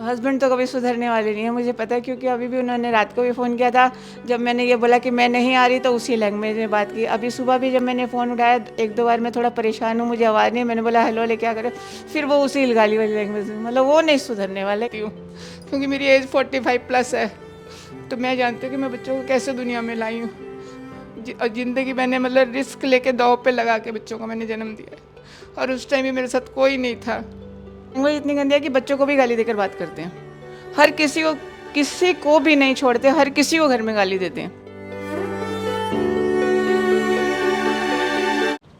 Husband तो कभी सुधरने वाले नहीं है, मुझे पता है, क्योंकि अभी भी उन्होंने रात को भी फ़ोन किया था। जब मैंने ये बोला कि मैं नहीं आ रही तो उसी लैंग्वेज में बात की। अभी सुबह भी जब मैंने फ़ोन उठाया एक दो बार, मैं थोड़ा परेशान हूँ, मुझे आवाज़ नहीं, मैंने बोला हेलो ले क्या करें, फिर वो उसी गाली वाली लैंग्वेज में, मतलब वो नहीं सुधरने वाले। हूँ क्योंकि मेरी एज 45 प्लस है। तो मैं जानती हूँ कि मैं बच्चों को कैसे दुनिया में लाई हूँ। और ज़िंदगी मैंने मतलब रिस्क लेके दाव पे लगा के बच्चों को मैंने जन्म दिया है, और उस टाइम भी मेरे साथ कोई नहीं था। लैंग्वेज इतनी गंदी है कि बच्चों को भी गाली देकर बात करते हैं। हर किसी को भी नहीं छोड़ते, हर किसी को घर में गाली देते हैं।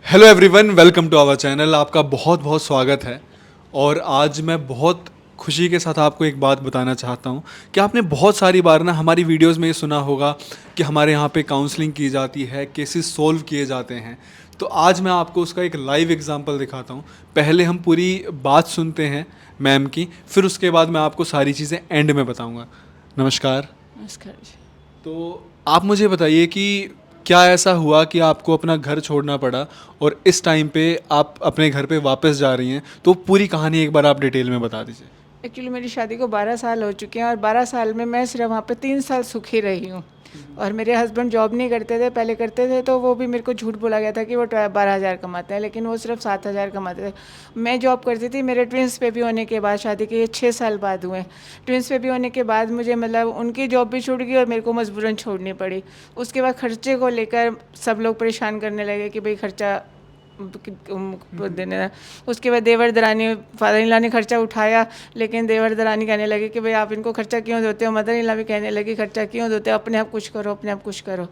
Hello everyone, welcome to our channel. आपका बहुत बहुत स्वागत है। और आज मैं बहुत खुशी के साथ आपको एक बात बताना चाहता हूँ कि आपने बहुत सारी बार ना हमारी वीडियोस में ये सुना होगा कि हमारे यहाँ पे काउंसलिंग की जाती है, केसेस सोल्व किए जाते हैं। तो आज मैं आपको उसका एक लाइव एग्जांपल दिखाता हूँ। पहले हम पूरी बात सुनते हैं मैम की, फिर उसके बाद मैं आपको सारी चीज़ें एंड में बताऊँगा। नमस्कार। नमस्कार जी। तो आप मुझे बताइए कि क्या ऐसा हुआ कि आपको अपना घर छोड़ना पड़ा और इस टाइम पे आप अपने घर पे वापस जा रही हैं, तो पूरी कहानी एक बार आप डिटेल में बता दीजिए। एक्चुअली मेरी शादी को 12 साल हो चुके हैं, और 12 साल में मैं सिर्फ वहाँ पे 3 साल सुखी रही हूँ। और मेरे हस्बैंड जॉब नहीं करते थे, पहले करते थे, तो वो भी मेरे को झूठ बोला गया था कि वो 12,000 कमाते हैं, लेकिन वो सिर्फ 7,000 कमाते थे। मैं जॉब करती थी। मेरे ट्विंस बेबी होने के बाद, शादी के 6 साल बाद हुए। ट्विंस बेबी होने के बाद मुझे मतलब उनकी जॉब भी छूट गई और मेरे को मजबूरन छोड़नी पड़ी। उसके बाद खर्चे को लेकर सब लोग परेशान करने लगे कि भाई खर्चा देने। उसके बाद देवर दरानी, फादर इन लॉ ने खर्चा उठाया, लेकिन देवर दरानी कहने लगे कि भाई आप इनको खर्चा क्यों देते हो। मदर इन लॉ भी कहने लगी खर्चा क्यों देते हो, अपने आप कुछ करो, अपने आप कुछ करो।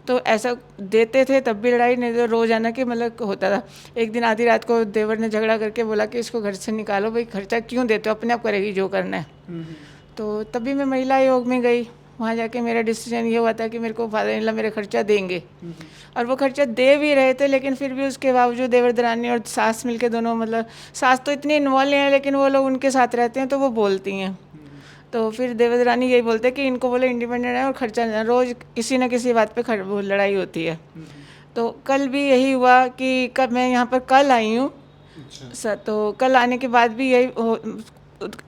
तो ऐसा देते थे तब भी लड़ाई, नहीं तो रोज़ाना के मतलब होता था। एक दिन आधी रात को देवर ने झगड़ा करके बोला कि इसको घर से निकालो, भाई खर्चा क्यों देते हो, अपने आप करेगी जो करना है। तो तभी मैं महिला आयोग में गई। वहाँ जाके मेरा डिसीजन ये हुआ था कि मेरे को फादर इन लॉ मेरा खर्चा देंगे, और वो खर्चा दे भी रहे थे। लेकिन फिर भी उसके बावजूद देवर दरानी और सास मिलके दोनों, मतलब सास तो इतनी इन्वॉल्व नहीं है, लेकिन वो लोग उनके साथ रहते हैं तो वो बोलती हैं। तो फिर देवर दरानी यही बोलते हैं कि इनको बोले इंडिपेंडेंट है और खर्चा नहीं, रोज़ किसी न किसी बात पे वो लड़ाई होती है। तो कल भी यही हुआ कि कब मैं यहाँ पर कल आई हूँ। तो कल आने के बाद भी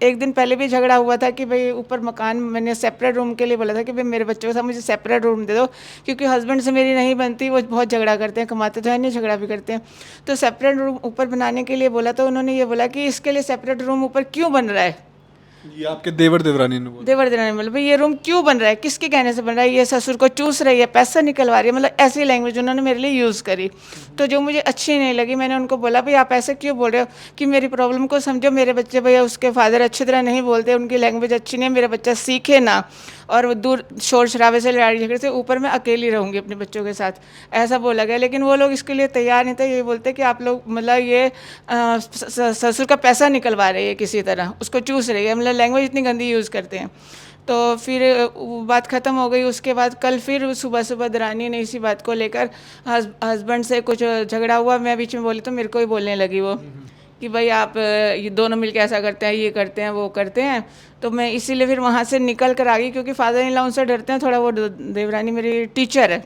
एक दिन पहले भी झगड़ा हुआ था कि भाई ऊपर मकान, मैंने सेपरेट रूम के लिए बोला था कि भाई मेरे बच्चों के साथ मुझे सेपरेट रूम दे दो, क्योंकि हस्बैंड से मेरी नहीं बनती, वो बहुत झगड़ा करते हैं, कमाते तो है नहीं, झगड़ा भी करते हैं। तो सेपरेट रूम ऊपर बनाने के लिए बोला, तो उन्होंने ये बोला कि इसके लिए सेपरेट रूम ऊपर क्यों बन रहा है। ये आपके देवर देवरानी ने बोला? देवर दरानी बोले भाई ये रूम क्यों बन रहा है, किसके कहने से बन रहा है, ये ससुर को चूस रही है, पैसा निकलवा रही है, मतलब ऐसी लैंग्वेज उन्होंने मेरे लिए यूज़ करी। तो जो मुझे अच्छी नहीं लगी, मैंने उनको बोला भाई आप ऐसे क्यों बोल रहे हो, कि मेरी प्रॉब्लम को समझो। मेरे बच्चे, भैया उसके फादर अच्छी तरह नहीं बोलते, उनकी लैंग्वेज अच्छी नहीं है, मेरा बच्चा सीखे ना, और वो दूर शोर शराबे से, लड़ाई झगड़े से, ऊपर मैं अकेली रहूँगी अपने बच्चों के साथ, ऐसा बोला गया। लेकिन वो लोग इसके लिए तैयार नहीं थे। ये बोलते कि आप लोग मतलब ये ससुर का पैसा निकलवा रही है, किसी तरह उसको चूस रही है, मतलब लैंग्वेज इतनी गंदी यूज़ करते हैं। तो फिर वो बात ख़त्म हो गई। उसके बाद कल फिर सुबह सुबह दरानी ने इसी बात को लेकर हस्बैंड से कुछ झगड़ा हुआ, मैं बीच में बोली तो मेरे को ही बोलने लगी वो कि भाई आप ये दोनों मिलकर ऐसा करते हैं, ये करते हैं, वो करते हैं। तो मैं इसीलिए फिर वहाँ से निकल कर आ गई, क्योंकि फादर इन लॉ उनसे डरते हैं थोड़ा। वो देवरानी मेरी टीचर है,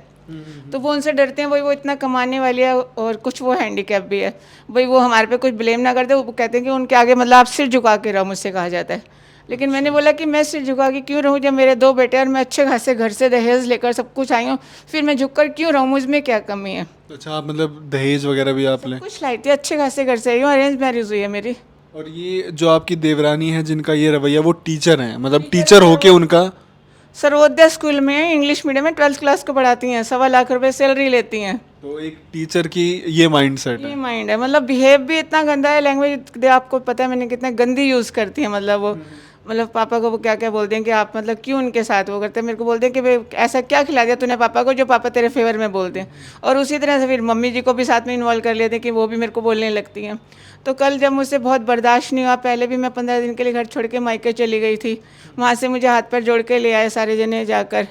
तो वो उनसे डरते हैं, भाई वो इतना कमाने वाली है और कुछ वो हैंडीकैप भी है, भाई वो हमारे पे कुछ ब्लेम ना करते। वो कहते हैं कि उनके आगे मतलब आप सिर झुका के रहो, मुझसे कहा जाता है। लेकिन मैंने बोला कि मैं सिर झुका के क्यों रहूँ, जब मेरे 2 बेटे और मैं अच्छे खासे घर से दहेज लेकर सब कुछ आई हूँ, फिर मैं झुक कर क्यों रहूँ, मुझमें क्या कमी है। अच्छा, आप मतलब दहेज वगैरह भी आप लें? कुछ लाई थी, अच्छे खासे घर से आई हूँ, अरेंज मैरिज हुई है मेरी। और ये जो आपकी देवरानी है जिनका ये रवैया, वो टीचर हैं, मतलब टीचर होके उनका? सर्वोदय स्कूल में इंग्लिश मीडियम में 12th क्लास को पढ़ाती हैं, 1.25 लाख सैलरी लेती हैं। तो एक टीचर की ये माइंड सेट ये है। माइंड है, मतलब बिहेव भी इतना गंदा है, लैंग्वेज आपको पता है मैंने कितना गंदी यूज़ करती है, मतलब वो मतलब पापा को वो क्या क्या बोलते हैं कि आप मतलब क्यों उनके साथ वो करते हैं। मेरे को बोलते हैं कि भाई ऐसा क्या खिला दिया तूने पापा को जो पापा तेरे फेवर में बोलते हैं। और उसी तरह से फिर मम्मी जी को भी साथ में इन्वॉल्व कर लेते हैं कि वो भी मेरे को बोलने लगती हैं। तो कल जब मुझसे बहुत बर्दाश्त नहीं हुआ, पहले भी मैं 15 दिन के लिए घर छोड़ के मायके चली गई थी, वहाँ से मुझे हाथ पैर जोड़ के ले आए सारे जने जाकर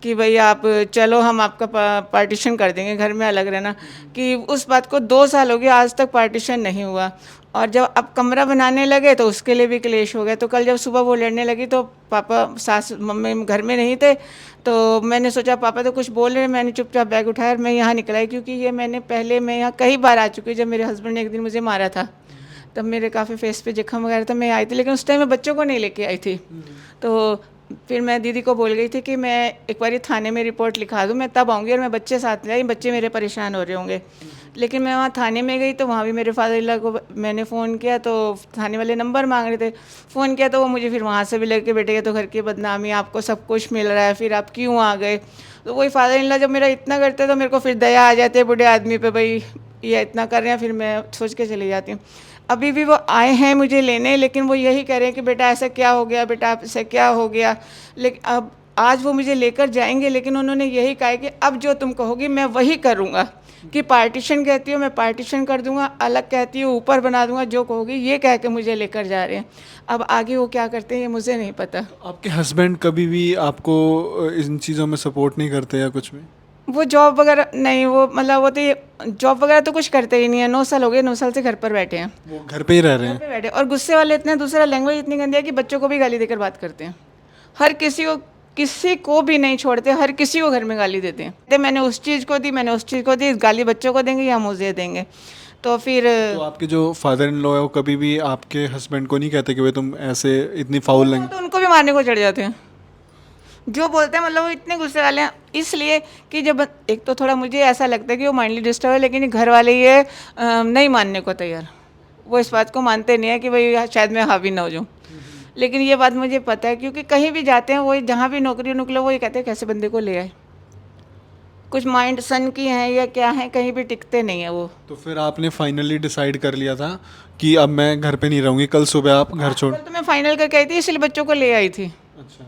कि भाई आप चलो हम आपका पार्टीशन कर देंगे, घर में अलग रहना। कि उस बात को 2 साल हो गए, आज तक पार्टीशन नहीं हुआ। और जब अब कमरा बनाने लगे तो उसके लिए भी क्लेश हो गया। तो कल जब सुबह वो लड़ने लगी तो पापा सास मम्मी घर में नहीं थे, तो मैंने सोचा पापा तो कुछ बोल रहे हैं, मैंने चुपचाप बैग उठाया और मैं यहाँ निकल आई, क्योंकि ये मैं यहाँ कई बार आ चुकी, जब मेरे हस्बैंड ने एक दिन मुझे मारा था। तब मेरे काफ़ी फेस पे जख्म वगैरह था, मैं आई थी, लेकिन उस टाइम मैं बच्चों को नहीं लेके आई थी। तो फिर मैं दीदी को बोल गई थी कि मैं एक बार थाने में रिपोर्ट लिखा दूँ, मैं तब आऊँगी, और मैं बच्चे साथ ले आई, बच्चे मेरे परेशान हो रहे होंगे। लेकिन मैं वहाँ थाने में गई तो वहाँ भी मेरे फादर इन लॉ को मैंने फ़ोन किया, तो थाने वाले नंबर मांग रहे थे। फ़ोन किया तो वो मुझे फिर वहाँ से भी लेके बेटे ये तो घर की बदनामी, आपको सब कुछ मिल रहा है, फिर आप क्यों आ गए। तो वही फादर इन लॉ जब मेरा इतना करते तो मेरे को फिर दया आ जाती है बूढ़े आदमी पे, भाई ये इतना कर रहे हैं, फिर मैं सोच के चली जाती हूँ। अभी भी वो आए हैं मुझे लेने, लेकिन वो यही कह रहे हैं कि बेटा ऐसा क्या हो गया, बेटा ऐसा क्या हो गया। लेकिन अब आज वो मुझे लेकर जाएंगे, लेकिन उन्होंने यही कहा है कि अब जो तुम कहोगी मैं वही करूँगा, कि पार्टीशन कहती हो मैं पार्टीशन कर दूंगा, अलग कहती हो ऊपर बना दूंगा, जो कहोगी, ये कह के मुझे लेकर जा रहे हैं। अब आगे वो क्या करते हैं ये मुझे नहीं पता। आपके हस्बैंड कभी भी आपको इन चीज़ों में सपोर्ट नहीं करते या कुछ में? वो जॉब वगैरह नहीं, वो मतलब वो तो ये जॉब वगैरह तो कुछ करते ही नहीं है। 9 साल हो गए, 9 साल से घर पर बैठे हैं, वो घर पे ही रह रहे घर हैं? पे बैठे। और गुस्से वाले इतने, दूसरा लैंग्वेज इतनी गंदी है कि बच्चों को भी गाली देकर बात करते हैं। हर किसी को भी नहीं छोड़ते, हर किसी को घर में गाली देते हैं। तो मैंने उस चीज़ को दी, मैंने उस चीज़ को दी, गाली बच्चों को देंगे या मुझे देंगे। तो फिर तो आपके जो फादर इन लॉ है वो कभी भी आपके हस्बैंड को नहीं कहते कि भाई तुम ऐसे इतनी फाउल वो लैंग्वेज? तो उनको भी मारने को चढ़ जाते हैं, जो बोलते हैं। मतलब वो इतने गुस्से वाले हैं, इसलिए कि जब एक तो थोड़ा मुझे ऐसा लगता है कि वो माइंडली डिस्टर्ब है, लेकिन ये घर वाले ये नहीं मानने को तैयार। वो इस बात को मानते नहीं है कि भाई शायद मैं हावी ना हो जाऊँ। लेकिन ये बात मुझे पता है, क्योंकि कहीं भी जाते हैं वो जहाँ भी नौकरी निकले वो ये कहते हैं कैसे बंदे को ले आए। कुछ माइंड सन की हैं या क्या है, कहीं भी टिकते नहीं है वो। तो फिर आपने फाइनली डिसाइड कर लिया था कि अब मैं घर पे नहीं रहूँगी, कल सुबह आप घर छोड़? कल तो मैं फाइनल करके आई थी, इसलिए बच्चों को ले आई थी। अच्छा।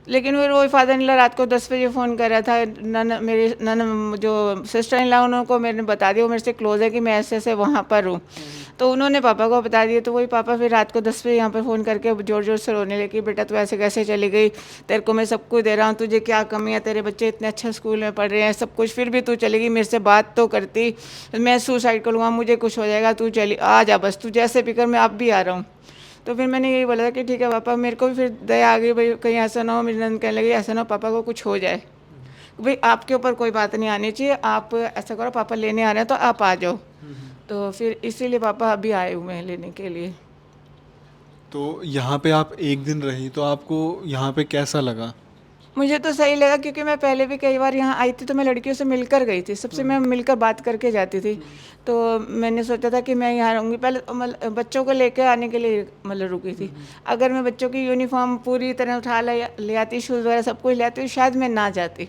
लेकिन फिर वो फादर इन लॉ रात को 10 बजे फ़ोन कर रहा था। मेरे जो सिस्टर इन लॉ उनको मैंने बता दिया, वो मेरे से क्लोज है कि मैं ऐसे ऐसे वहाँ पर हूँ। तो उन्होंने पापा को बता दिया, तो वही पापा फिर रात को 10 बजे यहाँ पर फ़ोन करके ज़ोर ज़ोर से रोने लगे, बेटा तू ऐसे कैसे चली गई, तेरे को मैं सब कुछ दे रहा हूँ, तुझे क्या कमी है, तेरे बच्चे इतने अच्छे स्कूल में पढ़ रहे हैं सब कुछ, फिर भी तू चली गई, मेरे से बात तो करती, मैं सुसाइड कर लूँगा, मुझे कुछ हो जाएगा, तू चली आ जा बस, तू जैसे भी कर, मैं अब भी आ रहा हूँ। तो फिर मैंने यही बोला था कि ठीक है पापा। मेरे को भी फिर दया आ गई, भाई कहीं ऐसा ना हो, मेरी नंद कहने लगी ऐसा ना हो पापा को कुछ हो जाए, भाई आपके ऊपर कोई बात नहीं आनी चाहिए, आप ऐसा करो पापा लेने आ रहे हैं तो आप आ जाओ। तो फिर इसीलिए पापा अभी आए हुए हैं लेने के लिए। तो यहाँ पे आप एक दिन रही तो आपको यहाँ पे कैसा लगा? मुझे तो सही लगा, क्योंकि मैं पहले भी कई बार यहाँ आई थी तो मैं लड़कियों से मिलकर गई थी, सबसे मैं मिलकर बात करके जाती थी। तो मैंने सोचा था कि मैं यहाँ रहूँगी। पहले तो मतलब बच्चों को लेकर आने के लिए मतलब रुकी थी। अगर मैं बच्चों की यूनिफॉर्म पूरी तरह उठा ले आती, शूज़ वगैरह सब कुछ ले आती, शायद मैं ना जाती।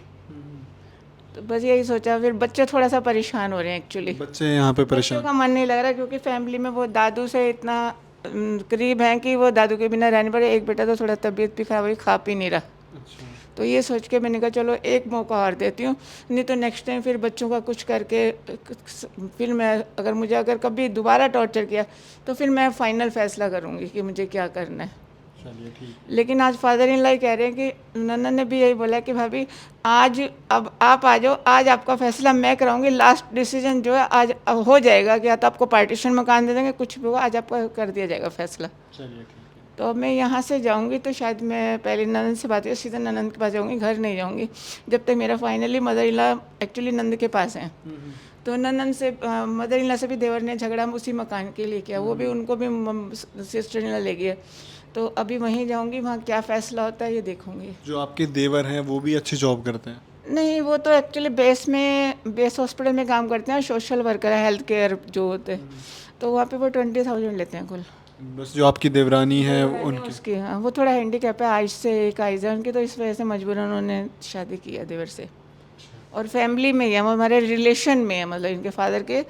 तो बस यही सोचा। फिर बच्चे थोड़ा सा परेशान हो रहे हैं एक्चुअली, बच्चे यहाँ पे बच्चों परेशान? का मन नहीं लग रहा, क्योंकि फैमिली में वो दादू से इतना करीब हैं कि वो दादू के बिना रहने पड़े। एक बेटा तो थोड़ा तबीयत भी खराब हुई, खा पी नहीं रहा। अच्छा। तो ये सोच के मैंने कहा चलो एक मौका और देती हूँ, नहीं तो नेक्स्ट टाइम फिर बच्चों का कुछ करके फिर मैं अगर कभी दोबारा टॉर्चर किया तो फिर मैं फाइनल फैसला करूँगी कि मुझे क्या करना है। चलिए ठीक। लेकिन आज फादर इन लॉ कह रहे हैं कि नन्ना ने भी यही बोला कि भाभी आज अब आप आ जाओ, आज आपका फैसला मैं कराऊंगी, लास्ट डिसीजन जो है आज अब हो जाएगा कि या तो आपको पार्टीशन मकान दे देंगे, कुछ भी होगा आज आपका कर दिया जाएगा फैसला। चलिए ठीक है। तो अब मैं यहाँ से जाऊँगी तो शायद मैं पहले ननंद से बात की, सीधा ननंद के पास जाऊँगी, घर नहीं जाऊँगी जब तक मेरा finally mother in law actually नंद के पास हैं। तो ननंद से मदर इन लॉ से भी देवर ने झगड़ा उसी मकान के लिए किया, वो भी उनको भी सिस्टर इन लॉ ले गया। तो अभी वहीं जाऊँगी, वहाँ क्या फ़ैसला होता है ये देखूँगी। जो आपके देवर हैं वो भी अच्छी जॉब करते हैं? नहीं, वो तो एक्चुअली बेस हॉस्पिटल में काम करते हैं, सोशल वर्कर है, हेल्थ केयर जो होते हैं। तो वहाँ पे वो 20,000 लेते हैं कुल। बस जो आपकी देवरानी है उनकी? उसकी हाँ, वो थोड़ा हैंडीकैप है, आइज से एक आइज है उनकी, तो इस वजह से मजबूरन उन्होंने शादी की है देवर से। और फैमिली में ही है, वो हमारे रिलेशन में है, मतलब इनके फादर के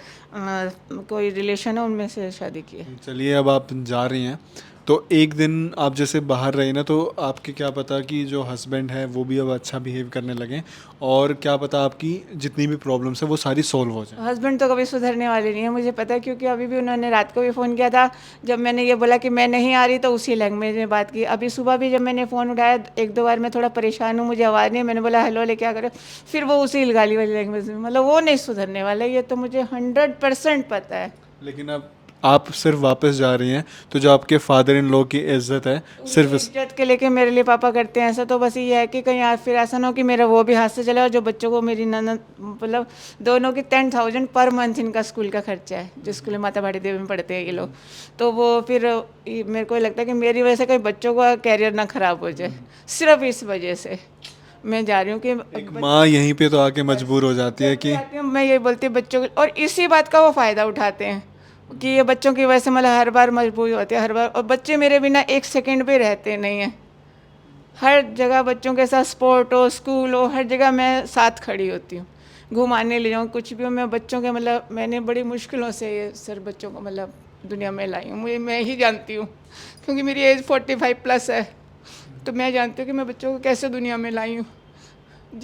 कोई रिलेशन है उनमें से शादी की है। चलिए अब आप जा रही हैं तो एक दिन आप जैसे बाहर रही ना, तो आपके क्या पता कि जो हस्बैंड है वो भी अब अच्छा बिहेव करने लगे, और क्या पता आपकी जितनी भी प्रॉब्लम्स है वो सारी सॉल्व हो जाए। हस्बैंड तो कभी सुधरने वाले नहीं है, मुझे पता है, क्योंकि अभी भी उन्होंने रात को भी फ़ोन किया था। जब मैंने ये बोला कि मैं नहीं आ रही तो उसी लैंग्वेज में बात की। अभी सुबह भी जब मैंने फ़ोन उठाया 1-2 बार, मैं थोड़ा परेशान हूँ, मुझे आवाज़ नहीं, मैंने बोला हेलो ले क्या करो, फिर वो उसी गाली वाली लैंग्वेज में, मतलब वो नहीं सुधरने वाला, ये तो मुझे 100% पता है। लेकिन अब आप सिर्फ वापस जा रही हैं, तो जो आपके फादर इन लॉ की इज्जत है सिर्फ इज्जत के लेके मेरे लिए पापा करते हैं ऐसा, तो बस ये है कि कहीं फिर ऐसा ना हो कि मेरा वो भी हाथ से चले, और जो बच्चों को मेरी ननद मतलब दोनों की 10,000 पर मंथ इनका स्कूल का खर्चा है, जो स्कूल में माता भाड़ी देवी में पढ़ते हैं ये लोग, तो वो फिर मेरे को लगता है कि मेरी वजह से कहीं बच्चों का कैरियर ना खराब हो जाए, सिर्फ इस वजह से मैं जा रही हूँ कि एक माँ यहीं पे तो आके मजबूर हो जाती है कि मैं ये बोलती हूँ बच्चों को, और इसी बात का वो फ़ायदा उठाते हैं कि ये बच्चों की वजह से मतलब हर बार मजबूर होते हैं हर बार, और बच्चे मेरे बिना एक सेकंड भी रहते नहीं हैं। हर जगह बच्चों के साथ स्पोर्ट हो, स्कूल हो, हर जगह मैं साथ खड़ी होती हूँ, घुमाने ले जाऊँ कुछ भी हो, मैं बच्चों के मतलब मैंने बड़ी मुश्किलों से ये सर बच्चों को मतलब दुनिया में लाई हूँ, मुझे मैं ही जानती हूँ क्योंकि मेरी एज 45 प्लस है, तो मैं जानती हूँ कि मैं बच्चों को कैसे दुनिया में लाई हूँ।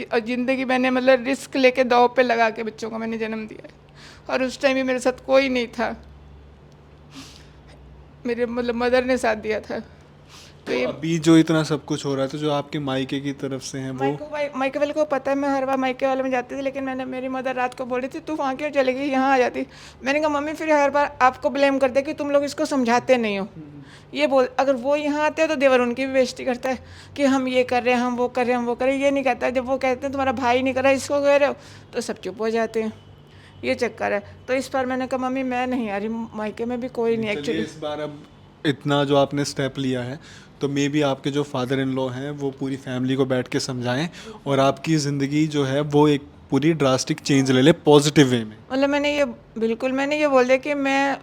और ज़िंदगी मैंने मतलब रिस्क लेके दांव पे लगा के बच्चों को मैंने जन्म दिया है, और उस टाइम भी मेरे साथ कोई नहीं था, मेरे मतलब मदर ने साथ दिया था। तो ये अभी जो इतना सब कुछ हो रहा है, तो जो आपके मायके की तरफ से हैं वो मायके वाले को पता है, मैं हर बार मायके वाले में जाती थी, लेकिन मेरी मदर रात को बोल रही थी तू वहाँ क्यों चली गई, यहाँ आ जाती। मैंने कहा मम्मी फिर हर बार आपको ब्लेम करते कि तुम लोग इसको समझाते नहीं हो, ये बोल अगर वो यहाँ आते हैं तो देवर उनकी भी बेइज्जती करता है कि हम ये कर रहे हैं, हम वो कर रहे हैं, हम वो कर रहे हैं, ये नहीं कहता। जब वो कहते हैं तुम्हारा भाई नहीं कर रहा इसको कह रहे हो, तो सब चुप हो जाते हैं, ये चक्कर है। तो इस बार मैंने कहा मम्मी मैं नहीं आ रही, मायके में भी कोई नहीं चलिए एक्चुअली। इस बार अब इतना जो आपने स्टेप लिया है, तो मे बी आपके जो फादर इन लॉ हैं वो पूरी फैमिली को बैठ के समझाएं और आपकी ज़िंदगी जो है वो एक पूरी ड्रास्टिक चेंज ले ले पॉजिटिव वे में। मतलब मैंने ये बोल दिया कि मैं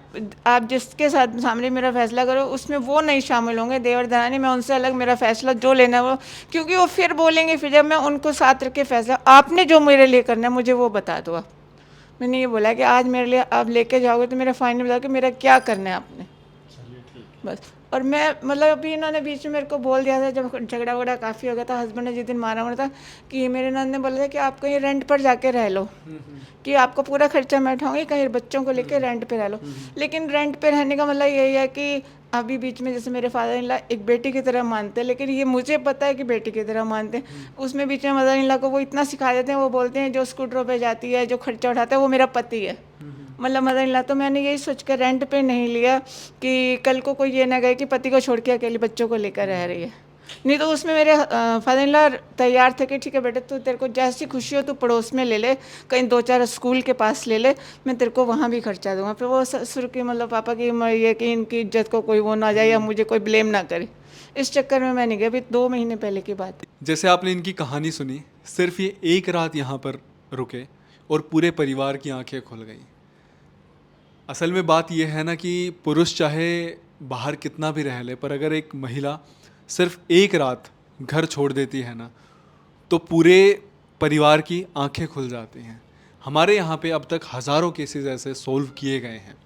आप जिसके साथ सामने मेरा फैसला करो उसमें वो नहीं शामिल होंगे, देवर दरानी, मैं उनसे अलग, मेरा फैसला जो लेना है वो, क्योंकि वो फिर बोलेंगे, फिर जब मैं उनको साथ रख के फैसला आपने जो मेरे लिए करना है मुझे वो बता दो आप। मैंने ये बोला कि आज मेरे लिए आप लेके जाओगे तो मेरा फाइनल बताओ कि मेरा क्या करना है आपने, बस। और मैं मतलब अभी इन्होंने बीच में मेरे को बोल दिया था, जब झगड़ा वगड़ा काफ़ी हो गया था, हस्बैंड ने जिस दिन मारा था कि मेरे नंद ने बोला था कि आप कहीं रेंट पर जाके रह लो, कि आपको पूरा खर्चा मैं उठाऊंगी, कहीं बच्चों को लेके रेंट पे रह लो। लेकिन रेंट पे रहने का मतलब यही है कि अभी बीच में जैसे मेरे फादर इन लॉ एक बेटी की तरह मानते हैं, लेकिन ये मुझे पता है कि बेटी की तरह मानते हैं, उसमें बीच में मदर इन लॉ को वो इतना सिखा देते हैं, वो बोलते हैं जो स्कूटरों पे जाती है, जो खर्चा उठाता है वो मेरा पति है, मतलब मदर इन लॉ। तो मैंने यही सोच कर रेंट पे नहीं लिया कि कल को कोई ये ना गए कि पति को छोड़ के अकेले बच्चों को लेकर रह रही है। नहीं तो उसमें मेरे फादर इन लॉ तैयार थे कि ठीक है बेटे तू, तेरे को जैसी खुशी हो तू पड़ोस में ले ले, कहीं 2-4 स्कूल के पास ले ले, मैं तेरे को वहाँ भी खर्चा दूंगा। फिर वो ससुर की मतलब पापा की ये कि इनकी इज्जत को कोई वो ना जाए या मुझे कोई ब्लेम ना करे, इस चक्कर में मैं नहीं गई। अभी 2 महीने पहले की बात है। जैसे आपने इनकी कहानी सुनी, सिर्फ ये एक रात यहाँ पर रुके और पूरे परिवार की आंखें खुल गई। असल में बात यह है ना कि पुरुष चाहे बाहर कितना भी रह ले, पर अगर एक महिला सिर्फ एक रात घर छोड़ देती है ना, तो पूरे परिवार की आंखें खुल जाती हैं। हमारे यहाँ पे अब तक हज़ारों केसेस ऐसे सोल्व किए गए हैं।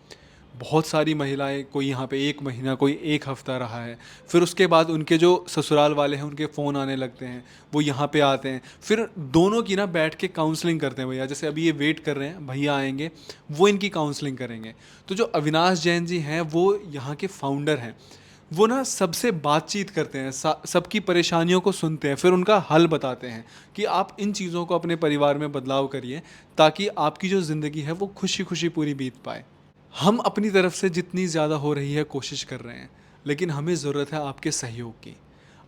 बहुत सारी महिलाएं, कोई यहाँ पे 1 महीना, कोई 1 हफ़्ता रहा है, फिर उसके बाद उनके जो ससुराल वाले हैं उनके फ़ोन आने लगते हैं, वो यहाँ पे आते हैं, फिर दोनों की ना बैठ के काउंसलिंग करते हैं। भैया जैसे अभी ये वेट कर रहे हैं, भैया आएंगे, वो इनकी काउंसलिंग करेंगे। तो जो अविनाश जैन जी हैं वो यहाँ के फाउंडर हैं, वो ना सबसे बातचीत करते हैं, सबकी परेशानियों को सुनते हैं, फिर उनका हल बताते हैं कि आप इन चीज़ों को अपने परिवार में बदलाव करिए ताकि आपकी जो ज़िंदगी है वो खुशी खुशी पूरी बीत पाए। हम अपनी तरफ से जितनी ज़्यादा हो रही है कोशिश कर रहे हैं, लेकिन हमें ज़रूरत है आपके सहयोग की।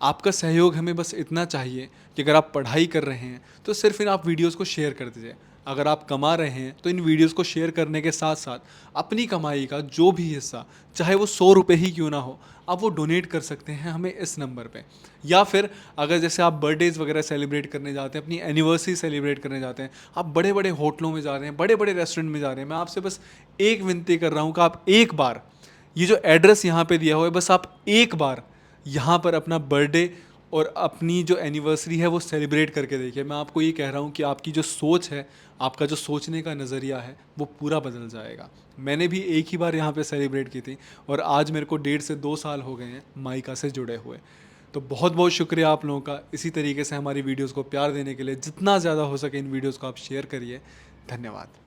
आपका सहयोग हमें बस इतना चाहिए कि अगर आप पढ़ाई कर रहे हैं तो सिर्फ इन आप वीडियोस को शेयर कर दीजिए। अगर आप कमा रहे हैं तो इन वीडियोस को शेयर करने के साथ साथ अपनी कमाई का जो भी हिस्सा, चाहे वो 100 रुपये ही क्यों ना हो, आप वो डोनेट कर सकते हैं हमें इस नंबर पे। या फिर अगर जैसे आप बर्थडेज़ वगैरह सेलिब्रेट करने जाते हैं, अपनी एनिवर्सरी सेलिब्रेट करने जाते हैं, आप बड़े बड़े होटलों में जा रहे हैं, बड़े बड़े रेस्टोरेंट में जा रहे हैं, मैं आपसे बस एक विनती कर रहा हूँ कि आप एक बार, ये जो एड्रेस यहाँ पे दिया हुआ है, बस आप एक बार यहाँ पर अपना बर्थडे और अपनी जो एनिवर्सरी है वो सेलिब्रेट करके देखिए। मैं आपको ये कह रहा हूँ कि आपकी जो सोच है, आपका जो सोचने का नज़रिया है वो पूरा बदल जाएगा। मैंने भी एक ही बार यहाँ पे सेलिब्रेट की थी और आज मेरे को 1.5 से 2 साल हो गए हैं माइका से जुड़े हुए। तो बहुत बहुत शुक्रिया आप लोगों का इसी तरीके से हमारी वीडियोज़ को प्यार देने के लिए। जितना ज़्यादा हो सके इन वीडियोज़ को आप शेयर करिए। धन्यवाद।